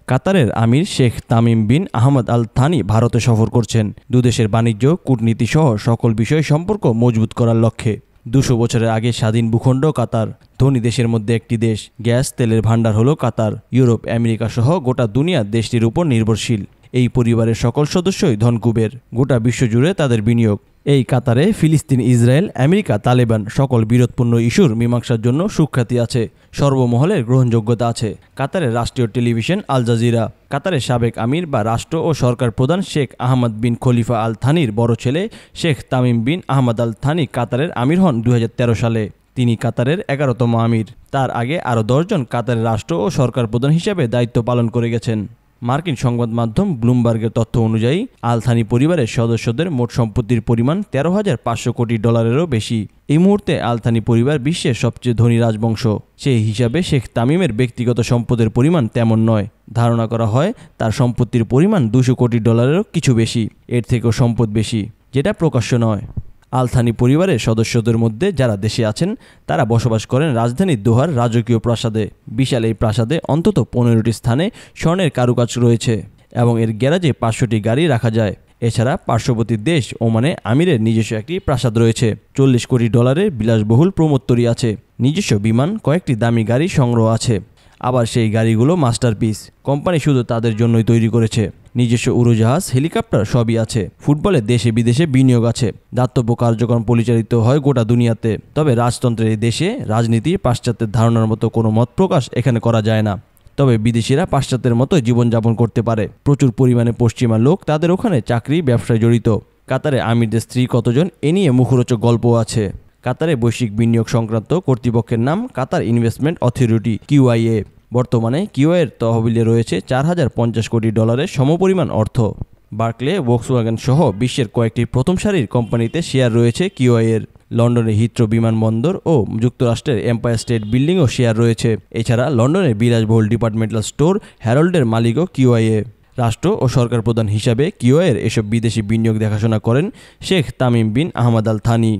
কাতারের আমির শেখ তামিম বিন Ahmad Al Thani ভারতে সফর করছেন দুদেশের বাণিজ্য, কূটনীতি সহ সকল বিষয়ে সম্পর্ক মজবুত করার লক্ষ্যে। 200 বছরের আগে স্বাধীন ভূখণ্ড কাতার, ধনী দেশের মধ্যে একটি দেশ। গ্যাস তেলের ভাণ্ডার হলো কাতার। ইউরোপ, আমেরিকা সহ গোটা দুনিয়া দেশটির উপর নির্ভরশীল। এই পরিবারের সকল সদস্যই ধনকুবের। গোটা বিশ্বজুড়ে তাদের বিনিয়োগ। এই কাতারে ফিলিস্তিন, ইসরায়েল, আমেরিকা, তালেবান সকল বিরোধপূর্ণ ইস্যুর মীমাংসার জন্য সুখ্যাতি আছে, সর্বমহলের গ্রহণযোগ্যতা আছে। কাতারের রাষ্ট্রীয় টেলিভিশন আল জাজিরা। কাতারের সাবেক আমির বা রাষ্ট্র ও সরকার প্রধান শেখ আহমদ বিন খলিফা আল থানির বড় ছেলে শেখ তামিম বিন আহমদ আল থানি কাতারের আমির হন 2013 সালে। তিনি কাতারের 11তম আমির। তার আগে আরও 10 জন কাতারের রাষ্ট্র ও সরকার প্রধান হিসেবে দায়িত্ব পালন করে গেছেন। মার্কিন সংবাদ মাধ্যম ব্লুমবার্গের তথ্য অনুযায়ী আল থানি পরিবারের সদস্যদের মোট সম্পত্তির পরিমাণ 13,500 কোটি ডলারেরও বেশি। এই মুহূর্তে আল থানি পরিবার বিশ্বের সবচেয়ে ধনী রাজবংশ। সেই হিসাবে শেখ তামিমের ব্যক্তিগত সম্পদের পরিমাণ তেমন নয়। ধারণা করা হয় তার সম্পত্তির পরিমাণ 200 কোটি ডলারেরও কিছু বেশি, এর থেকেও সম্পদ বেশি, যেটা প্রকাশ্য নয়। আল থানি পরিবারের সদস্যদের মধ্যে যারা দেশে আছেন তারা বসবাস করেন রাজধানী দোহার রাজকীয় প্রাসাদে। বিশাল এই প্রাসাদে অন্তত 15টি স্থানে স্বর্ণের কারুকাজ রয়েছে এবং এর গ্যারাজে 500টি গাড়ি রাখা যায়। এছাড়া পার্শ্ববর্তী দেশ ওমানে আমিরের নিজস্ব একটি প্রাসাদ রয়েছে। 40 কোটি ডলারের বিলাসবহুল প্রমোত্তরী আছে। নিজস্ব বিমান, কয়েকটি দামি গাড়ি সংগ্রহ আছে। আবার সেই গাড়িগুলো মাস্টারপিস, কোম্পানি শুধু তাদের জন্যই তৈরি করেছে। নিজস্ব উড়োজাহাজ, হেলিকপ্টার সবই আছে। ফুটবলে দেশে বিদেশে বিনিয়োগ আছে। দাতব্য কার্যক্রম পরিচালিত হয় গোটা দুনিয়াতে। তবে রাজতন্ত্রের এই দেশে রাজনীতি পাশ্চাত্যের ধারণার মতো কোনো মত প্রকাশ এখানে করা যায় না। তবে বিদেশিরা পাশ্চাত্যের মতো জীবনযাপন করতে পারে। প্রচুর পরিমাণে পশ্চিমা লোক তাদের ওখানে চাকরি ব্যবসায় জড়িত। কাতারে আমিরদের স্ত্রী কতজন, এ নিয়ে মুখরোচক গল্প আছে। কাতারে বৈশ্বিক বিনিয়োগ সংক্রান্ত কর্তৃপক্ষের নাম কাতার ইনভেস্টমেন্ট অথরিটি, QIA। বর্তমানে QIA-এর তহবিলে রয়েছে 4050 কোটি ডলারের সমপরিমাণ অর্থ। বার্কলে, ভোক্সওয়াগন সহ বিশ্বের কয়েকটি প্রথম সারির কোম্পানিতে শেয়ার রয়েছে QIA-এর। লন্ডনের হিথ্রো বিমানবন্দর ও যুক্তরাষ্ট্রের এম্পায়ার স্টেট বিল্ডিংও শেয়ার রয়েছে। এছাড়া লন্ডনের বিলাসবহুল ডিপার্টমেন্টাল স্টোর হ্যারল্ডের মালিকও QIA। রাষ্ট্র ও সরকার প্রধান হিসাবে QIA-এর এসব বিদেশি বিনিয়োগ দেখাশোনা করেন শেখ তামিম বিন আহমদ আল থানি।